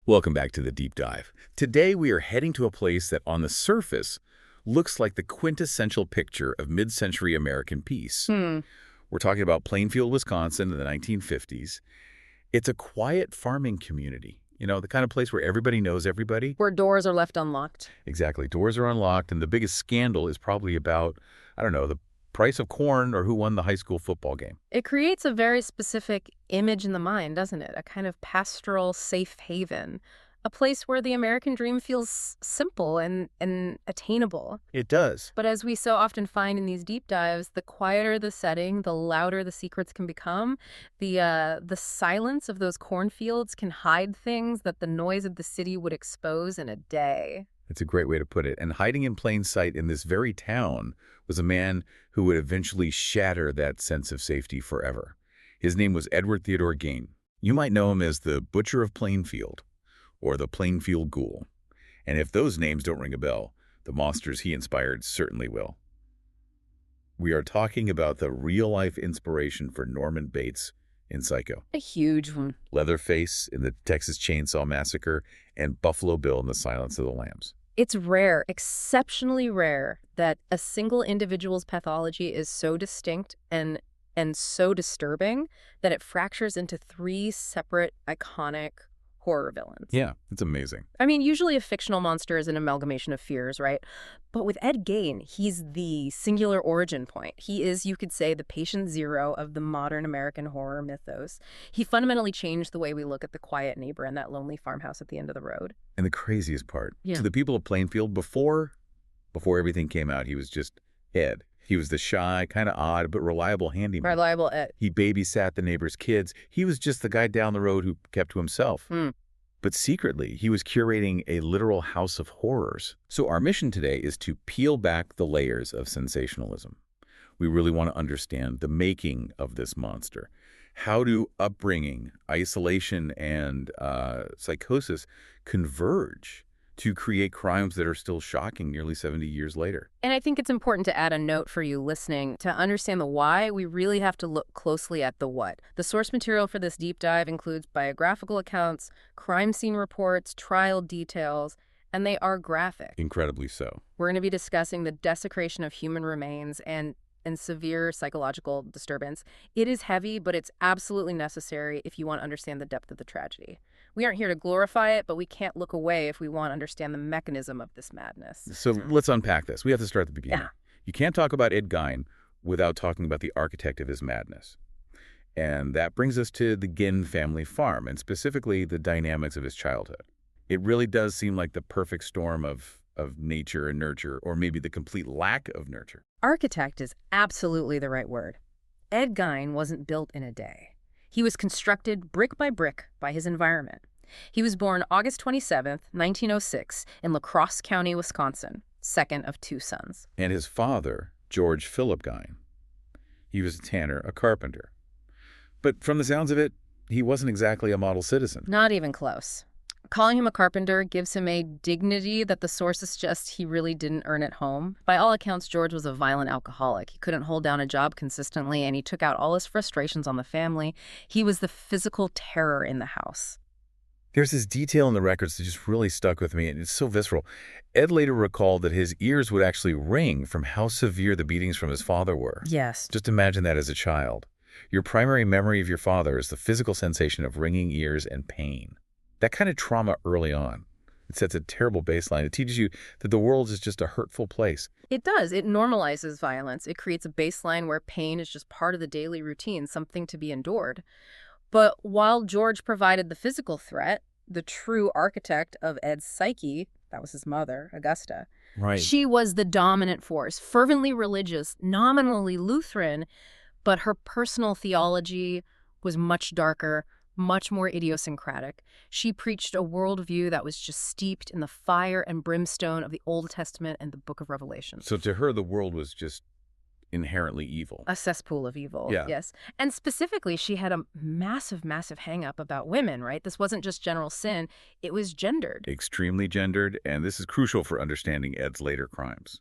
Welcome back to the Deep Dive. Today we are heading to a place that on the surface looks like the quintessential picture of mid-century American peace. We're talking about Plainfield, Wisconsin in the 1950s. It's a quiet farming community, the kind of place where everybody knows everybody. Where doors are left unlocked. Exactly. Doors are unlocked, and the biggest scandal is probably about, the price of corn or who won the high school football game. It creates a very specific image in the mind, doesn't it? A kind of pastoral safe haven. A place where the American dream feels simple and attainable. It does. But as we so often find in these deep dives, the quieter the setting, the louder the secrets can become. The silence of those cornfields can hide things that the noise of the city would expose in a day. It's a great way to put it. And hiding in plain sight in this very town was a man who would eventually shatter that sense of safety forever. His name was Edward Theodore Gein. You might know him as the Butcher of Plainfield or the Plainfield Ghoul. And if those names don't ring a bell, the monsters he inspired certainly will. We are talking about the real-life inspiration for Norman Bates in Psycho. A huge one. Leatherface in the Texas Chain Saw Massacre, and Buffalo Bill in The Silence of the Lambs. It's rare, exceptionally rare, that a single individual's pathology is so distinct and so disturbing that it fractures into three separate, iconic horror villains. Yeah, it's amazing. I mean, usually a fictional monster is an amalgamation of fears, right? But with Ed Gein, he's the singular origin point. He is, you could say, the patient zero of the modern American horror mythos. He fundamentally changed the way we look at the quiet neighbor and that lonely farmhouse at the end of the road. And the craziest part, Yeah. to the people of Plainfield, before everything came out, he was just Ed. He was the shy, kind of odd, but reliable handyman. Reliable Ed. He babysat the neighbor's kids. He was just the guy down the road who kept to himself. But secretly, he was curating a literal house of horrors. So our mission today is to peel back the layers of sensationalism. We really want to understand the making of this monster. How do upbringing, isolation, and psychosis converge to create crimes that are still shocking nearly 70 years later? And I think it's important to add a note for you listening. To understand the why, we really have to look closely at the what. The source material for this deep dive includes biographical accounts, crime scene reports, trial details, and they are graphic. Incredibly so. We're going to be discussing the desecration of human remains and severe psychological disturbance. It is heavy, but it's absolutely necessary if you want to understand the depth of the tragedy. We aren't here to glorify it, but we can't look away if we want to understand the mechanism of this madness. So let's unpack this. We have to start at the beginning. Yeah. You can't talk about Ed Gein without talking about the architect of his madness. And that brings us to the Gein family farm, and specifically the dynamics of his childhood. It really does seem like the perfect storm of nature and nurture, or maybe the complete lack of nurture. Architect is absolutely the right word. Ed Gein wasn't built in a day. He was constructed brick by his environment. He was born August 27th, 1906, in La Crosse County, Wisconsin, second of two sons. And his father, George Philip Gein, he was a tanner, a carpenter. But from the sounds of it, he wasn't exactly a model citizen. Not even close. Calling him a carpenter gives him a dignity that the sources suggest he really didn't earn at home. By all accounts, George was a violent alcoholic. He couldn't hold down a job consistently, and he took out all his frustrations on the family. He was the physical terror in the house. There's this detail in the records that just really stuck with me, and it's so visceral. Ed later recalled that his ears would actually ring from how severe the beatings from his father were. Yes. Just imagine that as a child. Your primary memory of your father is the physical sensation of ringing ears and pain. That kind of trauma early on, it sets a terrible baseline. It teaches you that the world is just a hurtful place. It does. It normalizes violence. It creates a baseline where pain is just part of the daily routine, something to be endured. But while George provided the physical threat, the true architect of Ed's psyche, that was his mother, Augusta, Right. She was the dominant force, fervently religious, nominally Lutheran, but her personal theology was much darker, much more idiosyncratic. She preached a worldview that was just steeped in the fire and brimstone of the Old Testament and the Book of Revelation. So to her, the world was just inherently evil. A cesspool of evil, Yeah. yes. And specifically, she had a massive hang-up about women, right? This wasn't just general sin, it was gendered. Extremely gendered, and this is crucial for understanding Ed's later crimes.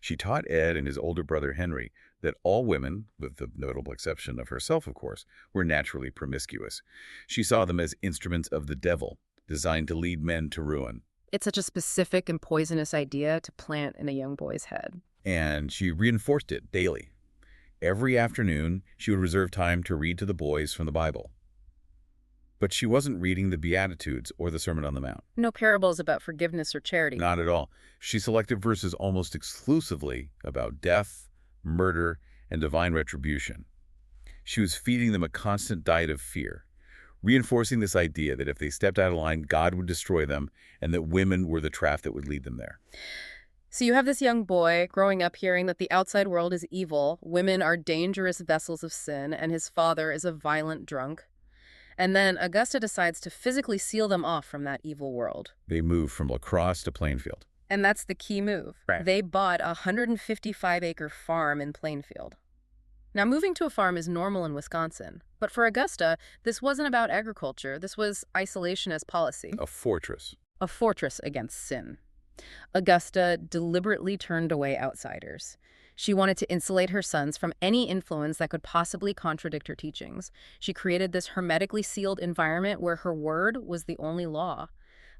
She taught Ed and his older brother Henry that all women, with the notable exception of herself, of course, were naturally promiscuous. She saw them as instruments of the devil, designed to lead men to ruin. It's such a specific and poisonous idea to plant in a young boy's head. And she reinforced it daily. Every afternoon, she would reserve time to read to the boys from the Bible. But she wasn't reading the Beatitudes or the Sermon on the Mount. No parables about forgiveness or charity. Not at all. She selected verses almost exclusively about death, murder, and divine retribution. She was feeding them a constant diet of fear, reinforcing this idea that if they stepped out of line, God would destroy them, and that women were the trap that would lead them there. So you have this young boy growing up hearing that the outside world is evil, women are dangerous vessels of sin, and his father is a violent drunk. And then Augusta decides to physically seal them off from that evil world. They moved from La Crosse to Plainfield. And that's the key move. Right. They bought a 155-acre farm in Plainfield. Now, moving to a farm is normal in Wisconsin, but for Augusta, this wasn't about agriculture. This was isolationist policy. A fortress. A fortress against sin. Augusta deliberately turned away outsiders. She wanted to insulate her sons from any influence that could possibly contradict her teachings. She created this hermetically sealed environment where her word was the only law.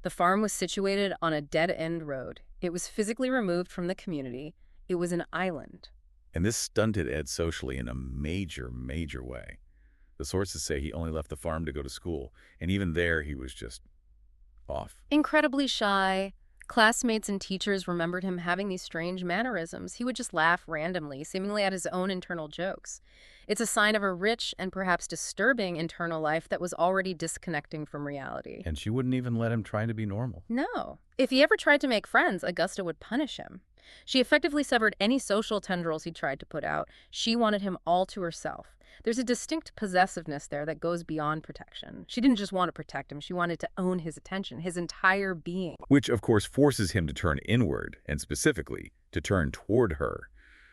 The farm was situated on a dead-end road. It was physically removed from the community. It was an island. And this stunted Ed socially in a major, major way. The sources say he only left the farm to go to school, and even there he was just off. Incredibly shy. Classmates and teachers remembered him having these strange mannerisms. He would just laugh randomly, seemingly at his own internal jokes. It's a sign of a rich and perhaps disturbing internal life that was already disconnecting from reality. And she wouldn't even let him try to be normal. No. If he ever tried to make friends, Augusta would punish him. She effectively severed any social tendrils he tried to put out. She wanted him all to herself. There's a distinct possessiveness there that goes beyond protection. She didn't just want to protect him. She wanted to own his attention, his entire being. Which, of course, forces him to turn inward, and specifically, to turn toward her.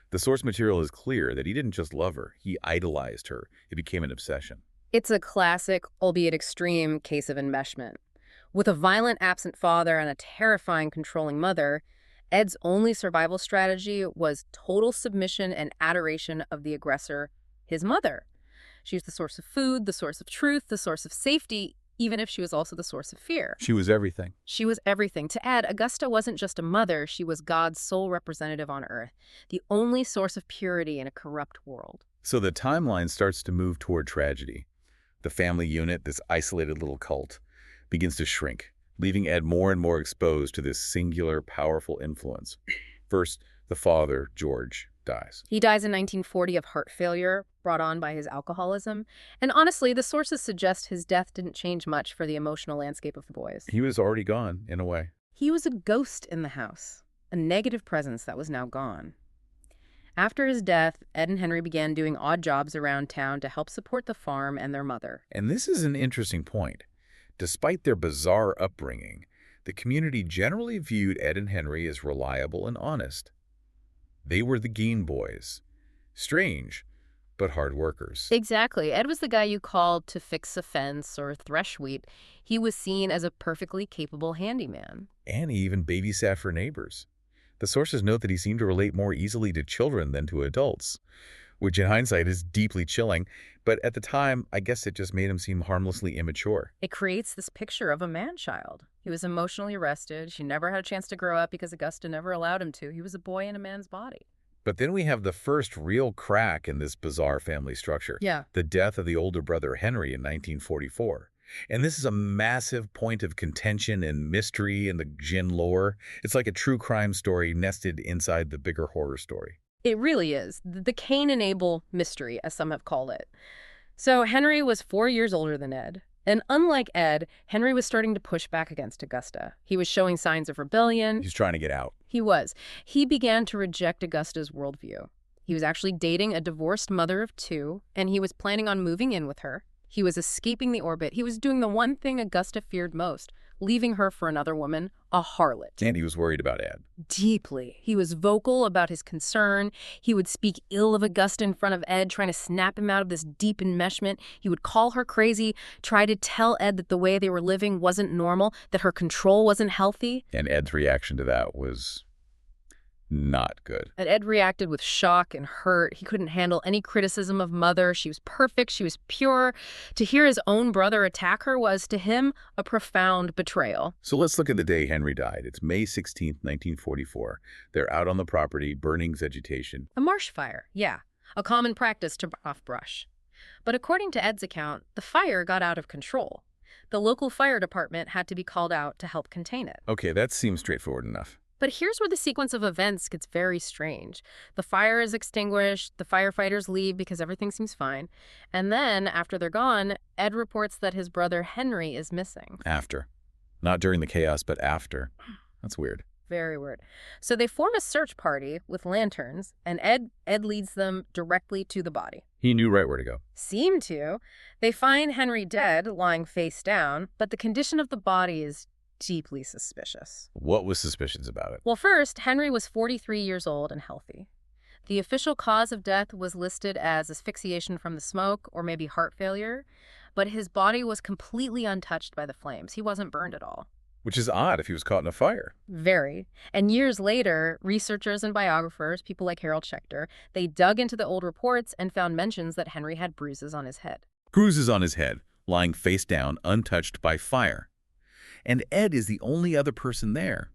The source material is clear that he didn't just love her. He idolized her. It became an obsession. It's a classic, albeit extreme, case of enmeshment. With a violent, absent father and a terrifying, controlling mother, Ed's only survival strategy was total submission and adoration of the aggressor, his mother. She was the source of food, the source of truth, the source of safety, even if she was also the source of fear. She was everything. She was everything. To Ed, Augusta wasn't just a mother, she was God's sole representative on earth, the only source of purity in a corrupt world. So the timeline starts to move toward tragedy. The family unit, this isolated little cult, begins to shrink, leaving Ed more and more exposed to this singular, powerful influence. First, the father, George, dies. He dies in 1940 of heart failure, brought on by his alcoholism. And honestly, the sources suggest his death didn't change much for the emotional landscape of the boys. He was already gone, in a way. He was a ghost in the house, a negative presence that was now gone. After his death, Ed and Henry began doing odd jobs around town to help support the farm and their mother. And this is an interesting point. Despite their bizarre upbringing, the community generally viewed Ed and Henry as reliable and honest. They were the Gein boys. Strange, but hard workers. Exactly. Ed was the guy you called to fix a fence or thresh wheat. He was seen as a perfectly capable handyman. And he even babysat for neighbors. The sources note that he seemed to relate more easily to children than to adults, which in hindsight is deeply chilling, but at the time, I guess it just made him seem harmlessly immature. It creates this picture of a man-child. He was emotionally arrested. She never had a chance to grow up because Augusta never allowed him to. He was a boy in a man's body. But then we have the first real crack in this bizarre family structure. Yeah. The death of the older brother Henry in 1944. And this is a massive point of contention and mystery in the Gein lore. It's like a true crime story nested inside the bigger horror story. It really is. The Cain and Abel mystery, as some have called it. So Henry was 4 years older than Ed. And unlike Ed, Henry was starting to push back against Augusta. He was showing signs of rebellion. He's trying to get out. He was. He began to reject Augusta's worldview. He was actually dating a divorced mother of two, and he was planning on moving in with her. He was escaping the orbit. He was doing the one thing Augusta feared most, leaving her for another woman, a harlot. And he was worried about Ed. Deeply. He was vocal about his concern. He would speak ill of Augusta in front of Ed, trying to snap him out of this deep enmeshment. He would call her crazy, try to tell Ed that the way they were living wasn't normal, that her control wasn't healthy. And Ed's reaction to that was Not good. And Ed reacted with shock and hurt. He couldn't handle any criticism of Mother. She was perfect. She was pure. To hear his own brother attack her was, to him, a profound betrayal. So let's look at the day Henry died. It's May 16th, 1944. They're out on the property, burning vegetation. A marsh fire, yeah. A common practice to burn off brush. But according to Ed's account, the fire got out of control. The local fire department had to be called out to help contain it. Okay, that seems straightforward enough. But here's where the sequence of events gets very strange. The fire is extinguished, the firefighters leave because everything seems fine, and then, after they're gone, Ed reports that his brother Henry is missing. After. Not during the chaos, but after. That's weird. Very weird. So they form a search party with lanterns, and Ed leads them directly to the body. He knew right where to go. Seem to. They find Henry dead, lying face down, but the condition of the body is deeply suspicious. What was suspicious about it? Well, first, Henry was 43 years old and healthy. The official cause of death was listed as asphyxiation from the smoke or maybe heart failure, but his body was completely untouched by the flames. He wasn't burned at all. Which is odd if he was caught in a fire. Very. And years later, researchers and biographers, people like Harold Schechter, they dug into the old reports and found mentions that Henry had bruises on his head. Bruises on his head, lying face down, untouched by fire. And Ed is the only other person there.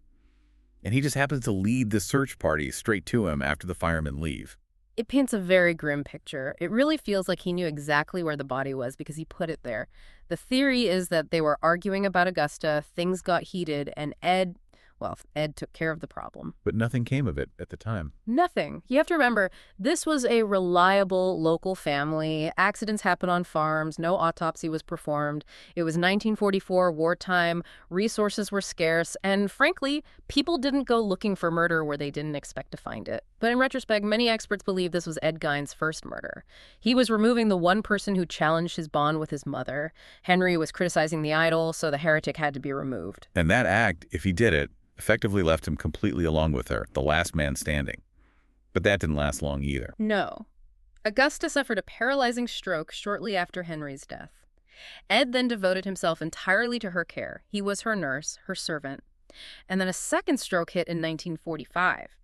And he just happens to lead the search party straight to him after the firemen leave. It paints a very grim picture. It really feels like he knew exactly where the body was because he put it there. The theory is that they were arguing about Augusta, things got heated, and Ed took care of the problem. But nothing came of it at the time. Nothing. You have to remember, this was a reliable local family. Accidents happen on farms. No autopsy was performed. It was 1944, wartime. Resources were scarce. And frankly, people didn't go looking for murder where they didn't expect to find it. But in retrospect, many experts believe this was Ed Gein's first murder. He was removing the one person who challenged his bond with his mother. Henry was criticizing the idol, so the heretic had to be removed. And that act, if he did it, effectively left him completely alone with her, the last man standing. But that didn't last long either. No. Augusta suffered a paralyzing stroke shortly after Henry's death. Ed then devoted himself entirely to her care. He was her nurse, her servant. And then a second stroke hit in 1945.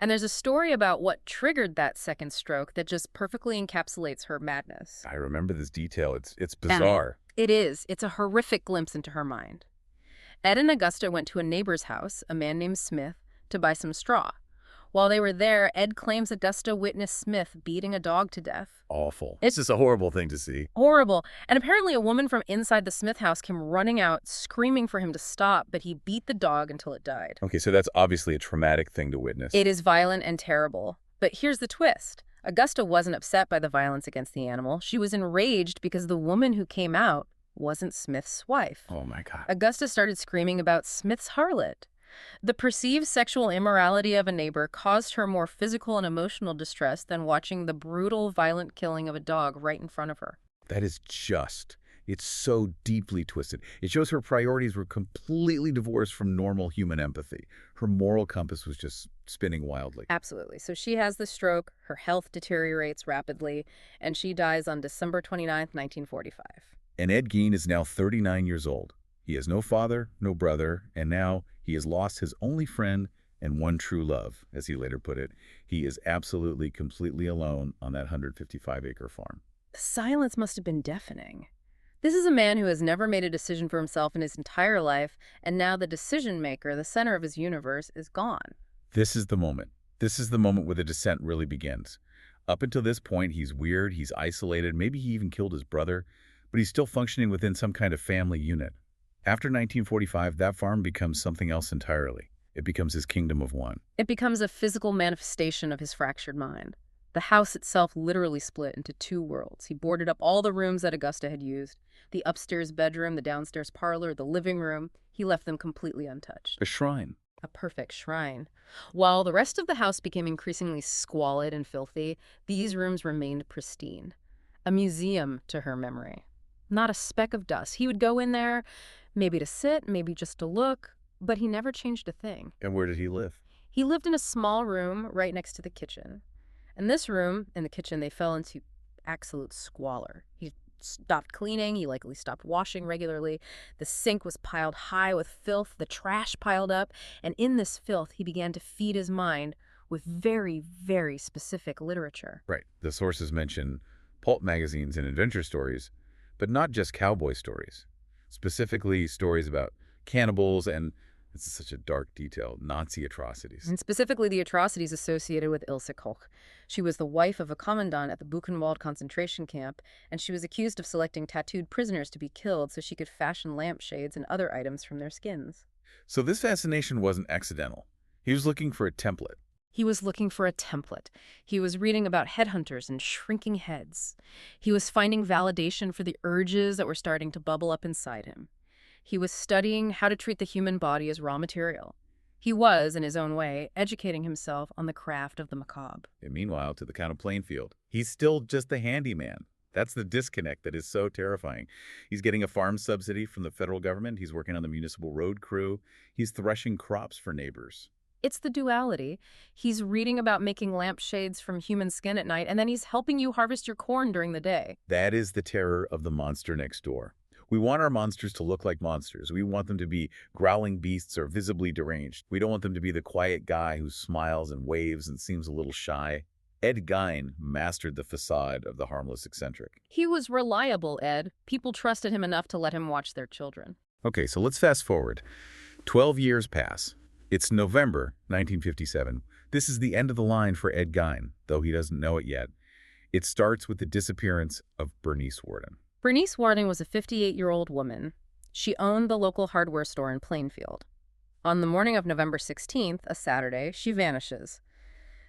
And there's a story about what triggered that second stroke that just perfectly encapsulates her madness. I remember this detail. It's bizarre. It is. It's a horrific glimpse into her mind. Ed and Augusta went to a neighbor's house, a man named Smith, to buy some straw. While they were there, Ed claims Augusta witnessed Smith beating a dog to death. Awful. It's just a horrible thing to see. Horrible. And apparently a woman from inside the Smith house came running out, screaming for him to stop, but he beat the dog until it died. Okay, so that's obviously a traumatic thing to witness. It is violent and terrible. But here's the twist. Augusta wasn't upset by the violence against the animal. She was enraged because the woman who came out wasn't Smith's wife. Oh, my God. Augusta started screaming about Smith's harlot. The perceived sexual immorality of a neighbor caused her more physical and emotional distress than watching the brutal, violent killing of a dog right in front of her. That is just. It's so deeply twisted. It shows her priorities were completely divorced from normal human empathy. Her moral compass was just spinning wildly. Absolutely. So she has the stroke, her health deteriorates rapidly, and she dies on December 29th, 1945. And Ed Gein is now 39 years old. He has no father, no brother, and now he has lost his only friend and one true love, as he later put it. He is absolutely, completely alone on that 155-acre farm. The silence must have been deafening. This is a man who has never made a decision for himself in his entire life, and now the decision maker, the center of his universe, is gone. This is the moment. This is the moment where the descent really begins. Up until this point, he's weird, he's isolated, maybe he even killed his brother, but he's still functioning within some kind of family unit. After 1945, that farm becomes something else entirely. It becomes his kingdom of one. It becomes a physical manifestation of his fractured mind. The house itself literally split into two worlds. He boarded up all the rooms that Augusta had used. The upstairs bedroom, the downstairs parlor, the living room. He left them completely untouched. A shrine. A perfect shrine. While the rest of the house became increasingly squalid and filthy, these rooms remained pristine. A museum to her memory. Not a speck of dust. He would go in there, maybe to sit, maybe just to look, but he never changed a thing. And where did he live? He lived in a small room right next to the kitchen. In this room, in the kitchen, they fell into absolute squalor. He stopped cleaning. He likely stopped washing regularly. The sink was piled high with filth. The trash piled up. And in this filth, he began to feed his mind with very, very specific literature. Right. The sources mention pulp magazines and adventure stories, but not just cowboy stories. Specifically, stories about cannibals and, this is such a dark detail, Nazi atrocities. And specifically the atrocities associated with Ilse Koch. She was the wife of a commandant at the Buchenwald concentration camp, and she was accused of selecting tattooed prisoners to be killed so she could fashion lampshades and other items from their skins. So this fascination wasn't accidental. He was looking for a template. He was looking for a template. He was reading about headhunters and shrinking heads. He was finding validation for the urges that were starting to bubble up inside him. He was studying how to treat the human body as raw material. He was, in his own way, educating himself on the craft of the macabre. And meanwhile, to the Count of Plainfield, he's still just a handyman. That's the disconnect that is so terrifying. He's getting a farm subsidy from the federal government. He's working on the municipal road crew. He's threshing crops for neighbors. It's the duality. He's reading about making lampshades from human skin at night, and then he's helping you harvest your corn during the day. That is the terror of the monster next door. We want our monsters to look like monsters. We want them to be growling beasts or visibly deranged. We don't want them to be the quiet guy who smiles and waves and seems a little shy. Ed Gein mastered the facade of the harmless eccentric. He was reliable, Ed. People trusted him enough to let him watch their children. Okay, so let's fast forward. 12 years pass. It's November 1957. This is the end of the line for Ed Gein, though he doesn't know it yet. It starts with the disappearance of Bernice Worden. Bernice Worden was a 58-year-old woman. She owned the local hardware store in Plainfield. On the morning of November 16th, a Saturday, she vanishes.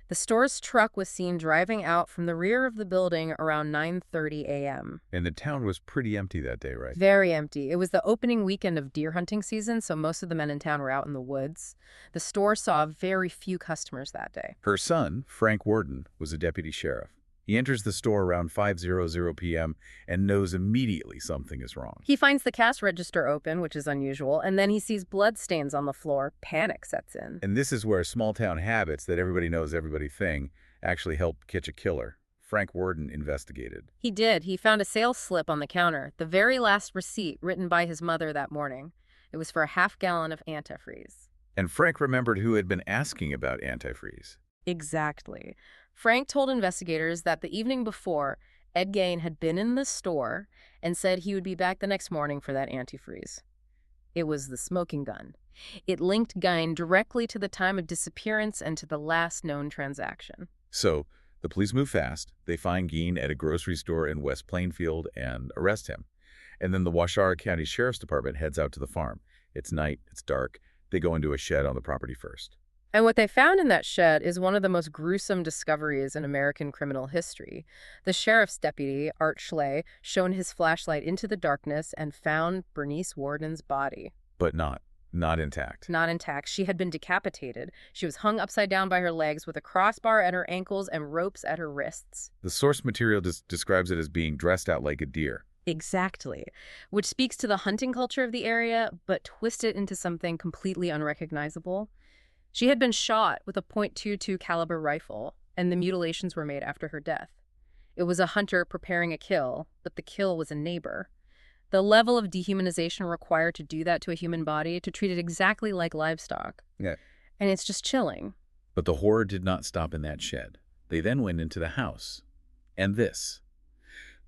The store's truck was seen driving out from the rear of the building around 9:30 a.m. And the town was pretty empty that day, right? Very empty. It was the opening weekend of deer hunting season, so most of the men in town were out in the woods. The store saw very few customers that day. Her son, Frank Worden, was a deputy sheriff. He enters the store around 5:00 p.m. and knows immediately something is wrong. He finds the cash register open, which is unusual, and then he sees bloodstains on the floor. Panic sets in. And this is where small-town habits that everybody knows everybody thing actually helped catch a killer. Frank Worden investigated. He did. He found a sales slip on the counter, the very last receipt written by his mother that morning. It was for a half-gallon of antifreeze. And Frank remembered who had been asking about antifreeze. Exactly. Frank told investigators that the evening before, Ed Gein had been in the store and said he would be back the next morning for that antifreeze. It was the smoking gun. It linked Gein directly to the time of disappearance and to the last known transaction. So the police move fast. They find Gein at a grocery store in West Plainfield and arrest him. And then the Washoe County Sheriff's Department heads out to the farm. It's night. It's dark. They go into a shed on the property first. And what they found in that shed is one of the most gruesome discoveries in American criminal history. The sheriff's deputy, Art Schley, shone his flashlight into the darkness and found Bernice Worden's body. But not intact. Not intact. She had been decapitated. She was hung upside down by her legs with a crossbar at her ankles and ropes at her wrists. The source material describes it as being dressed out like a deer. Exactly. Which speaks to the hunting culture of the area, but twisted into something completely unrecognizable. She had been shot with a .22 caliber rifle, and the mutilations were made after her death. It was a hunter preparing a kill, but the kill was a neighbor. The level of dehumanization required to do that to a human body, to treat it exactly like livestock. Yeah. And it's just chilling. But the horror did not stop in that shed. They then went into the house. And this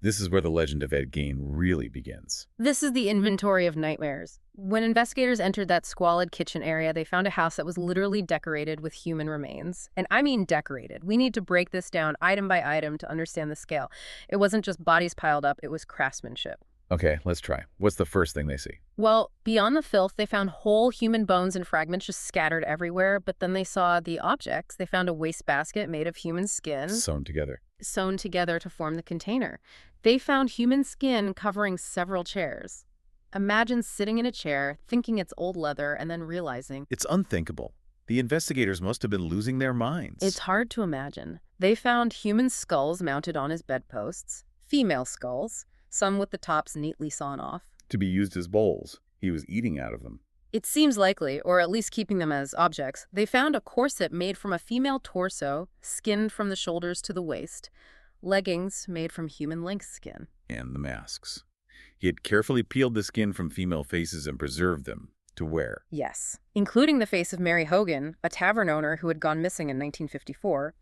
is where the legend of Ed Gein really begins. This is the inventory of nightmares. When investigators entered that squalid kitchen area, they found a house that was literally decorated with human remains. And I mean decorated. We need to break this down item by item to understand the scale. It wasn't just bodies piled up, it was craftsmanship. Okay, let's try. What's the first thing they see? Well, beyond the filth, they found whole human bones and fragments just scattered everywhere, but then they saw the objects. They found a wastebasket made of human skin. Sewn together To form the container. They found human skin covering several chairs. Imagine sitting in a chair, thinking it's old leather, and then realizing... It's unthinkable. The investigators must have been losing their minds. It's hard to imagine. They found human skulls mounted on his bedposts, female skulls, some with the tops neatly sawn off. To be used as bowls. He was eating out of them. It seems likely, or at least keeping them as objects. They found a corset made from a female torso, skinned from the shoulders to the waist. Leggings made from human lynx skin. And the masks. He had carefully peeled the skin from female faces and preserved them. to where? Yes, including the face of Mary Hogan, a tavern owner who had gone missing in 1954.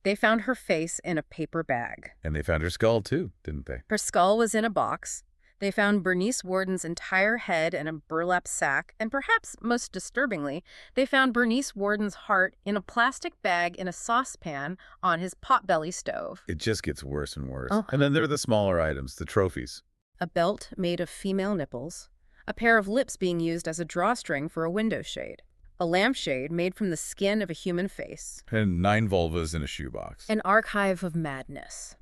They found her face in a paper bag. And they found her skull, too, didn't they? Her skull was in a box. They found Bernice Worden's entire head in a burlap sack, and perhaps most disturbingly, they found Bernice Worden's heart in a plastic bag in a saucepan on his potbelly stove. It just gets worse and worse. Oh. And then there are the smaller items, the trophies. A belt made of female nipples, a pair of lips being used as a drawstring for a window shade, a lampshade made from the skin of a human face, And 9 vulvas in a shoebox. an archive of madness.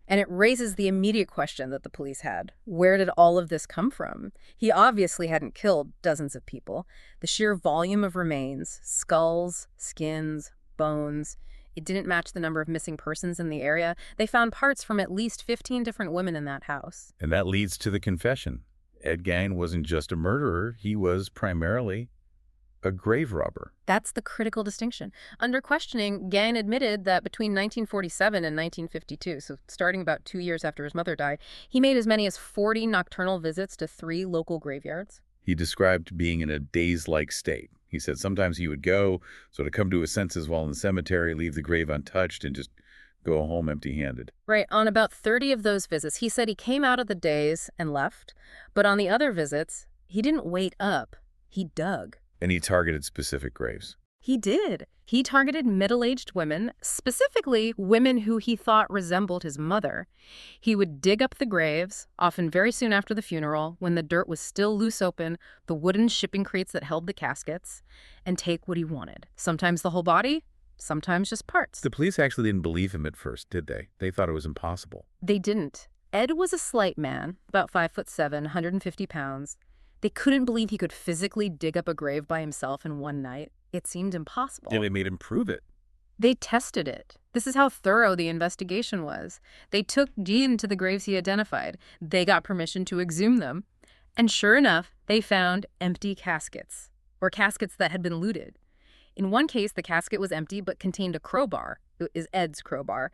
And it raises the immediate question that the police had. Where did all of this come from? He obviously hadn't killed dozens of people. The sheer volume of remains, skulls, skins, bones, it didn't match the number of missing persons in the area. They found parts from at least 15 different women in that house. And that leads to the confession. Ed Gein wasn't just a murderer. He was primarily a grave robber. That's the critical distinction. Under questioning, Gein admitted that between 1947 and 1952, so starting about 2 years after his mother died, he made as many as 40 nocturnal visits to 3 local graveyards. He described being in a daze-like state. He said sometimes he would go, sort of come to his senses while in the cemetery, leave the grave untouched, and just go home empty-handed. Right. On about 30 of those visits, he said he came out of the daze and left. But on the other visits, he didn't wait up. He dug. And he targeted specific graves. He did. He targeted middle-aged women, specifically women who he thought resembled his mother. He would dig up the graves, often very soon after the funeral, when the dirt was still loose open, the wooden shipping crates that held the caskets, and take what he wanted. Sometimes the whole body, sometimes just parts. The police actually didn't believe him at first, did they? They thought it was impossible. They didn't. Ed was a slight man, about 5'7", 150 pounds. They couldn't believe he could physically dig up a grave by himself in one night. It seemed impossible. And they made him prove it. They tested it. This is how thorough the investigation was. They took Gein to the graves he identified. They got permission to exhume them. And sure enough, they found empty caskets, or caskets that had been looted. In one case, the casket was empty but contained a crowbar. It is Ed's crowbar.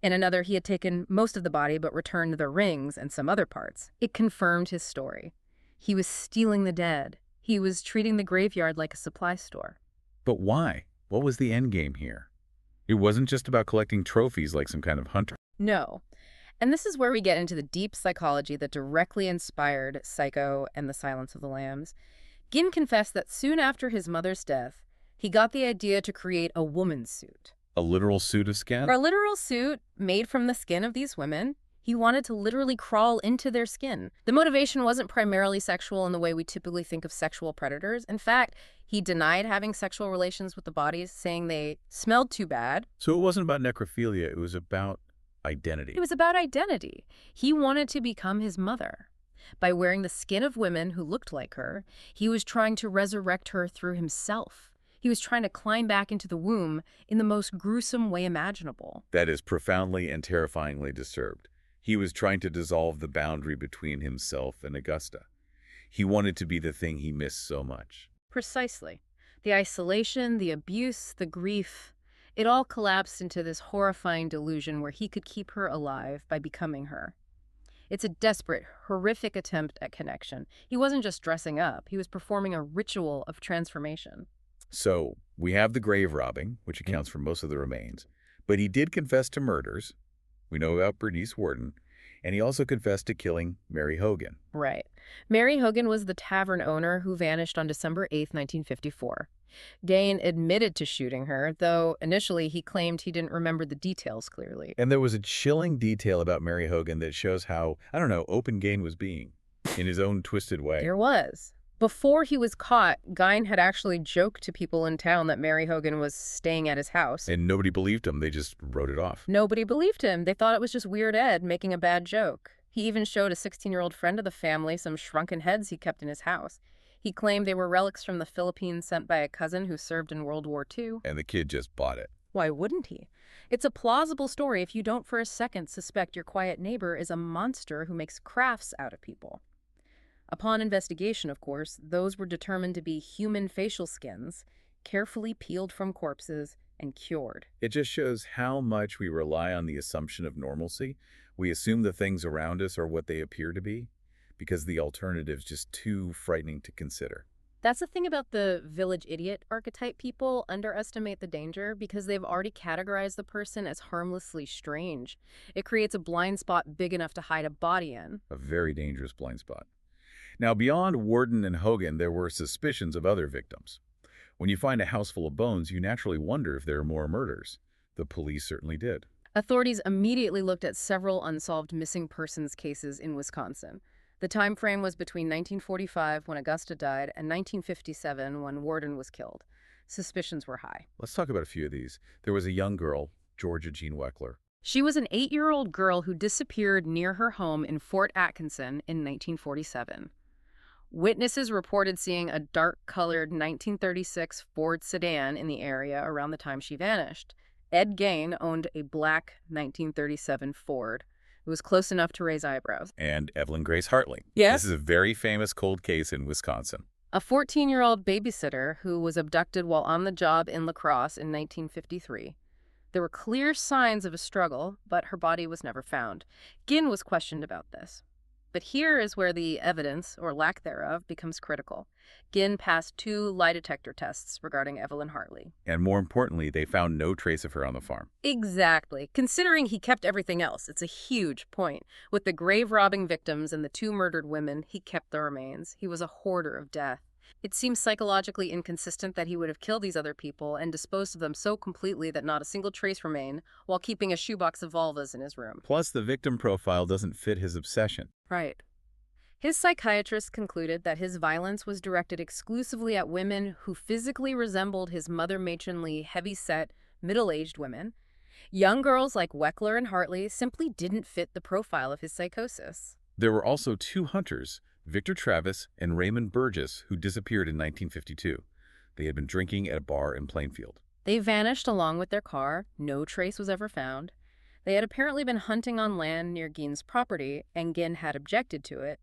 In another, he had taken most of the body but returned the rings and some other parts. It confirmed his story. He was stealing the dead. He was treating the graveyard like a supply store. But why? What was the end game here? It wasn't just about collecting trophies like some kind of hunter. No. And this is where we get into the deep psychology that directly inspired Psycho and The Silence of the Lambs. Gein confessed that soon after his mother's death, he got the idea to create a woman's suit. A literal suit of skin? A literal suit made from the skin of these women. He wanted to literally crawl into their skin. The motivation wasn't primarily sexual in the way we typically think of sexual predators. In fact, he denied having sexual relations with the bodies, saying they smelled too bad. So it wasn't about necrophilia, it was about identity. It was about identity. He wanted to become his mother. By wearing the skin of women who looked like her, he was trying to resurrect her through himself. He was trying to climb back into the womb in the most gruesome way imaginable. That is profoundly and terrifyingly disturbed. He was trying to dissolve the boundary between himself and Augusta. He wanted to be the thing he missed so much. Precisely. The isolation, the abuse, the grief, it all collapsed into this horrifying delusion where he could keep her alive by becoming her. It's a desperate, horrific attempt at connection. He wasn't just dressing up. He was performing a ritual of transformation. So we have the grave robbing, which accounts for most of the remains. But he did confess to murders. We know about Bernice Worden, and he also confessed to killing Mary Hogan. Right. Mary Hogan was the tavern owner who vanished on December 8, 1954. Gein admitted to shooting her, though initially he claimed he didn't remember the details clearly. And there was a chilling detail about Mary Hogan that shows how, open Gein was being, in his own twisted way. There was. Before he was caught, Gein had actually joked to people in town that Mary Hogan was staying at his house. And nobody believed him. They just wrote it off. Nobody believed him. They thought it was just Weird Ed making a bad joke. He even showed a 16-year-old friend of the family some shrunken heads he kept in his house. He claimed they were relics from the Philippines sent by a cousin who served in World War II. And the kid just bought it. Why wouldn't he? It's a plausible story if you don't for a second suspect your quiet neighbor is a monster who makes crafts out of people. Upon investigation, of course, those were determined to be human facial skins, carefully peeled from corpses and cured. It just shows how much we rely on the assumption of normalcy. We assume the things around us are what they appear to be, because the alternative's just too frightening to consider. That's the thing about the village idiot archetype. People underestimate the danger because they've already categorized the person as harmlessly strange. It creates a blind spot big enough to hide a body in. A very dangerous blind spot. Now, beyond Worden and Hogan, there were suspicions of other victims. When you find a house full of bones, you naturally wonder if there are more murders. The police certainly did. Authorities immediately looked at several unsolved missing persons cases in Wisconsin. The time frame was between 1945, when Augusta died, and 1957, when Worden was killed. Suspicions were high. Let's talk about a few of these. There was a young girl, Georgia Jean Weckler. She was an 8-year-old girl who disappeared near her home in Fort Atkinson in 1947. Witnesses reported seeing a dark-colored 1936 Ford sedan in the area around the time she vanished. Ed Gein owned a black 1937 Ford. It was close enough to raise eyebrows. And Evelyn Grace Hartley. Yes? This is a very famous cold case in Wisconsin. A 14-year-old babysitter who was abducted while on the job in La Crosse in 1953. There were clear signs of a struggle, but her body was never found. Gein was questioned about this. But here is where the evidence, or lack thereof, becomes critical. Gein passed 2 lie detector tests regarding Evelyn Hartley. And more importantly, they found no trace of her on the farm. Exactly. Considering he kept everything else, it's a huge point. With the grave-robbing victims and the 2 murdered women, he kept the remains. He was a hoarder of death. It seems psychologically inconsistent that he would have killed these other people and disposed of them so completely that not a single trace remained, while keeping a shoebox of vulvas in his room. Plus, the victim profile doesn't fit his obsession. Right. His psychiatrist concluded that his violence was directed exclusively at women who physically resembled his mother-matronly, heavy-set, middle-aged women. Young girls like Weckler and Hartley simply didn't fit the profile of his psychosis. There were also 2 hunters, Victor Travis and Raymond Burgess, who disappeared in 1952. They had been drinking at a bar in Plainfield. They vanished along with their car. No trace was ever found. They had apparently been hunting on land near Gein's property, and Gein had objected to it.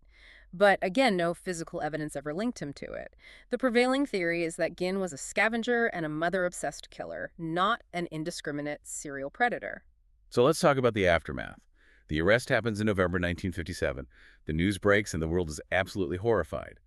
But again, no physical evidence ever linked him to it. The prevailing theory is that Gein was a scavenger and a mother-obsessed killer, not an indiscriminate serial predator. So let's talk about the aftermath. The arrest happens in November 1957. The news breaks and the world is absolutely horrified.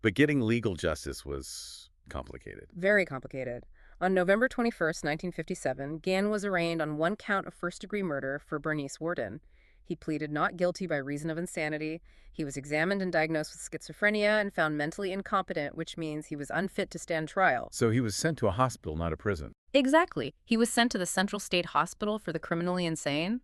But getting legal justice was complicated. Very complicated. On November 21st, 1957, Gein was arraigned on 1 count of first-degree murder for Bernice Worden. He pleaded not guilty by reason of insanity. He was examined and diagnosed with schizophrenia and found mentally incompetent, which means he was unfit to stand trial. So he was sent to a hospital, not a prison. Exactly. He was sent to the Central State Hospital for the criminally insane.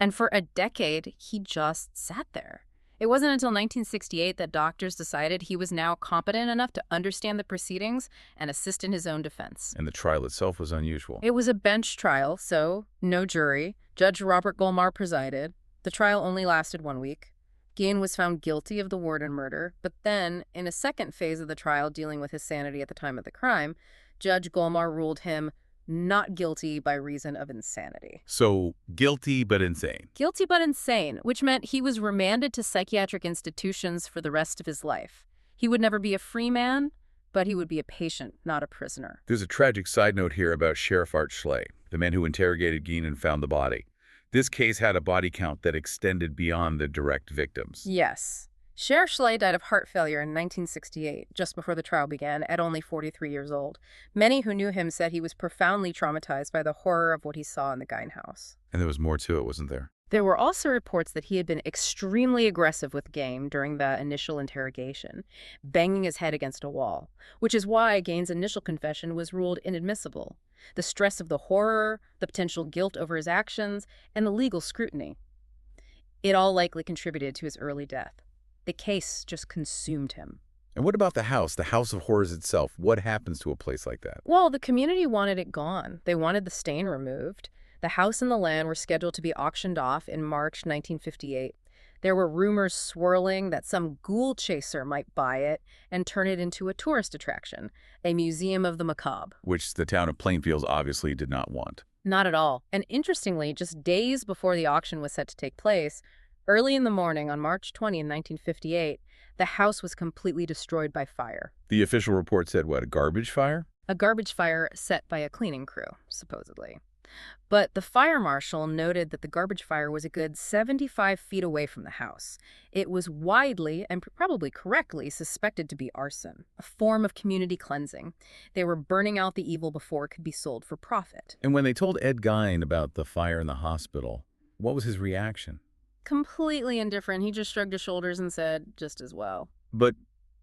And for a decade, he just sat there. It wasn't until 1968 that doctors decided he was now competent enough to understand the proceedings and assist in his own defense. And the trial itself was unusual. It was a bench trial, so no jury. Judge Robert Golmar presided. The trial only lasted 1 week. Gein was found guilty of the Worden murder, but then, in a second phase of the trial dealing with his sanity at the time of the crime, Judge Golmar ruled him not guilty by reason of insanity. So, guilty but insane. Guilty but insane, which meant he was remanded to psychiatric institutions for the rest of his life. He would never be a free man, but he would be a patient, not a prisoner. There's a tragic side note here about Sheriff Art Schley, the man who interrogated Gein and found the body. This case had a body count that extended beyond the direct victims. Yes. Sheriff Schley died of heart failure in 1968, just before the trial began, at only 43 years old. Many who knew him said he was profoundly traumatized by the horror of what he saw in the Gein house. And there was more to it, wasn't there? There were also reports that he had been extremely aggressive with Gein during the initial interrogation, banging his head against a wall, which is why Gein's initial confession was ruled inadmissible. The stress of the horror, the potential guilt over his actions, and the legal scrutiny. It all likely contributed to his early death. The case just consumed him. And what about the House of Horrors itself? What happens to a place like that? Well, the community wanted it gone. They wanted the stain removed. The house and the land were scheduled to be auctioned off in March 1958. There were rumors swirling that some ghoul chaser might buy it and turn it into a tourist attraction, a museum of the macabre. Which the town of Plainfield obviously did not want. Not at all. And interestingly, just days before the auction was set to take place, early in the morning on March 20, 1958, the house was completely destroyed by fire. The official report said what, a garbage fire? A garbage fire set by a cleaning crew, supposedly. But the fire marshal noted that the garbage fire was a good 75 feet away from the house. It was widely, and probably correctly, suspected to be arson, a form of community cleansing. They were burning out the evil before it could be sold for profit. And when they told Ed Gein about the fire in the hospital, what was his reaction? Completely indifferent. He just shrugged his shoulders and said, just as well. But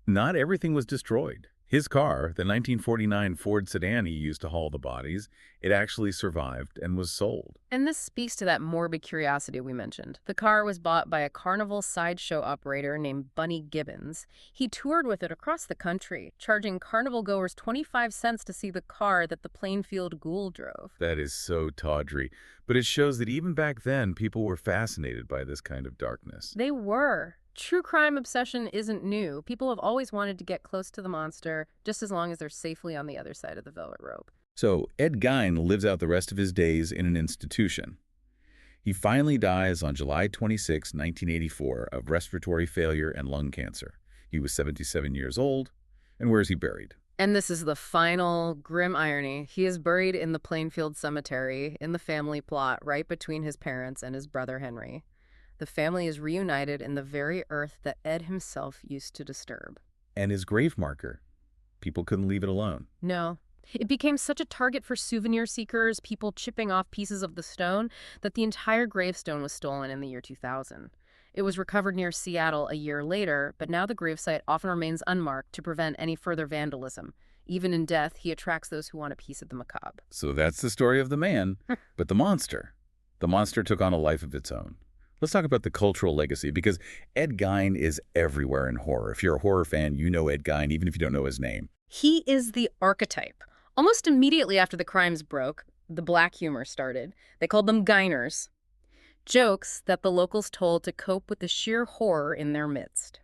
not everything was destroyed. His car, the 1949 Ford sedan he used to haul the bodies, it actually survived and was sold. And this speaks to that morbid curiosity we mentioned. The car was bought by a carnival sideshow operator named Bunny Gibbons. He toured with it across the country, charging carnival goers 25 cents to see the car that the Plainfield Ghoul drove. That is so tawdry. But it shows that even back then, people were fascinated by this kind of darkness. They were. True crime obsession isn't new. People have always wanted to get close to the monster, just as long as they're safely on the other side of the velvet rope. So Ed Gein lives out the rest of his days in an institution. He finally dies on July 26, 1984, of respiratory failure and lung cancer. He was 77 years old. And where is he buried? And this is the final grim irony. He is buried in the Plainfield Cemetery in the family plot right between his parents and his brother Henry. The family is reunited in the very earth that Ed himself used to disturb. And his grave marker. People couldn't leave it alone. No. It became such a target for souvenir seekers, people chipping off pieces of the stone, that the entire gravestone was stolen in the year 2000. It was recovered near Seattle a year later, but now the gravesite often remains unmarked to prevent any further vandalism. Even in death, he attracts those who want a piece of the macabre. So that's the story of the man, but the monster. The monster took on a life of its own. Let's talk about the cultural legacy, because Ed Gein is everywhere in horror. If you're a horror fan, you know Ed Gein, even if you don't know his name. He is the archetype. Almost immediately after the crimes broke, the black humor started. They called them Geiners. Jokes that the locals told to cope with the sheer horror in their midst.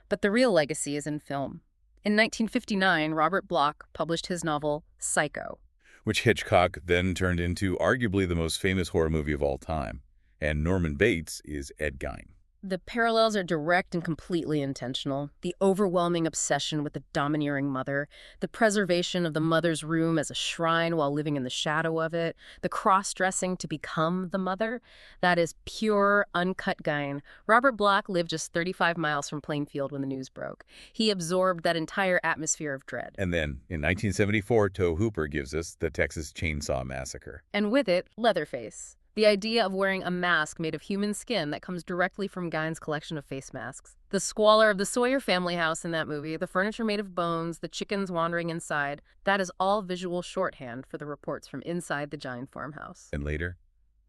But the real legacy is in film. In 1959, Robert Bloch published his novel, Psycho, which Hitchcock then turned into arguably the most famous horror movie of all time. And Norman Bates is Ed Gein. The parallels are direct and completely intentional. The overwhelming obsession with the domineering mother, the preservation of the mother's room as a shrine while living in the shadow of it, the cross-dressing to become the mother. That is pure, uncut Gein. Robert Bloch lived just 35 miles from Plainfield when the news broke. He absorbed that entire atmosphere of dread. And then, in 1974, Toe Hooper gives us the Texas Chain Saw Massacre. And with it, Leatherface. The idea of wearing a mask made of human skin that comes directly from Gein's collection of face masks. The squalor of the Sawyer family house in that movie, the furniture made of bones, the chickens wandering inside, that is all visual shorthand for the reports from inside the Gein farmhouse. And later,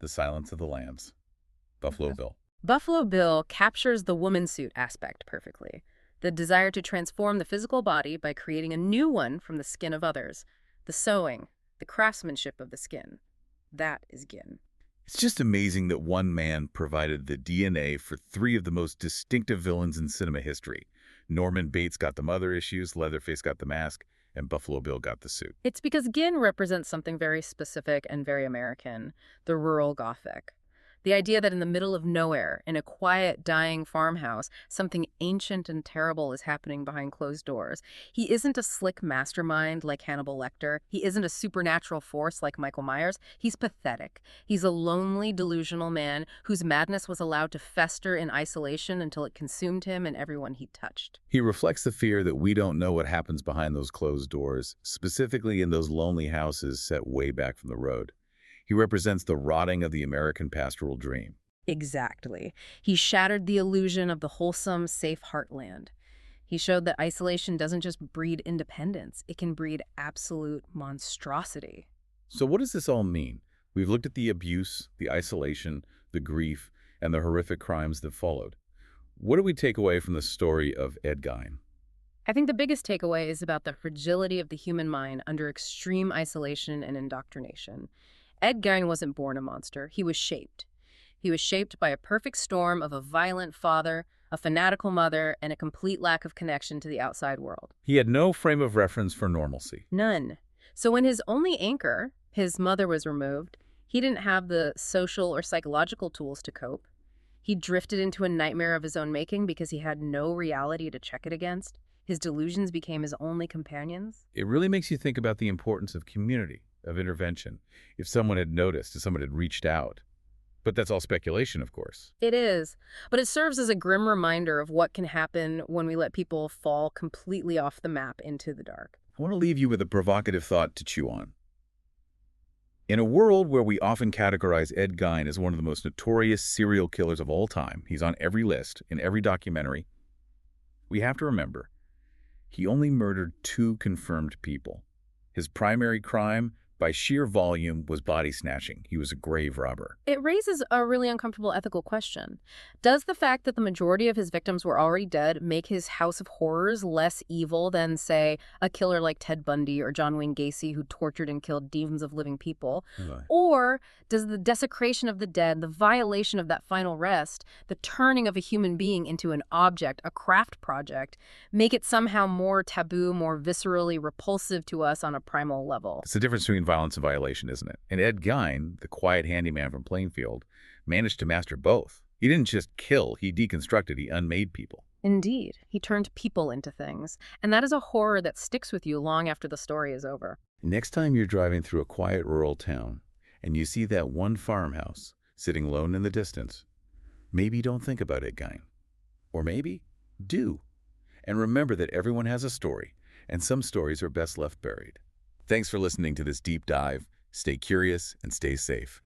The Silence of the Lambs. Buffalo Bill. Buffalo Bill captures the woman suit aspect perfectly. The desire to transform the physical body by creating a new one from the skin of others. The sewing, the craftsmanship of the skin. That is Gein. It's just amazing that one man provided the DNA for three of the most distinctive villains in cinema history. Norman Bates got the mother issues, Leatherface got the mask, and Buffalo Bill got the suit. It's because Gein represents something very specific and very American, the rural Gothic. The idea that in the middle of nowhere, in a quiet, dying farmhouse, something ancient and terrible is happening behind closed doors. He isn't a slick mastermind like Hannibal Lecter. He isn't a supernatural force like Michael Myers. He's pathetic. He's a lonely, delusional man whose madness was allowed to fester in isolation until it consumed him and everyone he touched. He reflects the fear that we don't know what happens behind those closed doors, specifically in those lonely houses set way back from the road. He represents the rotting of the American pastoral dream. Exactly. He shattered the illusion of the wholesome, safe heartland. He showed that isolation doesn't just breed independence, it can breed absolute monstrosity. So what does this all mean? We've looked at the abuse, the isolation, the grief, and the horrific crimes that followed. What do we take away from the story of Ed Gein? I think the biggest takeaway is about the fragility of the human mind under extreme isolation and indoctrination. Ed Gein wasn't born a monster. He was shaped. He was shaped by a perfect storm of a violent father, a fanatical mother, and a complete lack of connection to the outside world. He had no frame of reference for normalcy. None. So when his only anchor, his mother, was removed, he didn't have the social or psychological tools to cope. He drifted into a nightmare of his own making because he had no reality to check it against. His delusions became his only companions. It really makes you think about the importance of community. of intervention, if someone had noticed, if someone had reached out. But that's all speculation, of course. It is, but it serves as a grim reminder of what can happen when we let people fall completely off the map into the dark. I want to leave you with a provocative thought to chew on. In a world where we often categorize Ed Gein as one of the most notorious serial killers of all time, he's on every list, in every documentary, we have to remember, he only murdered 2 confirmed people. His primary crime, by sheer volume, was body snatching. He was a grave robber. It raises a really uncomfortable ethical question. Does the fact that the majority of his victims were already dead make his house of horrors less evil than, say, a killer like Ted Bundy or John Wayne Gacy who tortured and killed demons of living people? Right. Or does the desecration of the dead, the violation of that final rest, the turning of a human being into an object, a craft project, make it somehow more taboo, more viscerally repulsive to us on a primal level? It's the difference between violence and violation, isn't it? And Ed Gein, the quiet handyman from Plainfield, managed to master both. He didn't just kill, he deconstructed, he unmade people. Indeed. He turned people into things. And that is a horror that sticks with you long after the story is over. Next time you're driving through a quiet rural town and you see that one farmhouse sitting lone in the distance, maybe don't think about Ed Gein. Or maybe do. And remember that everyone has a story, and some stories are best left buried. Thanks for listening to this deep dive. Stay curious and stay safe.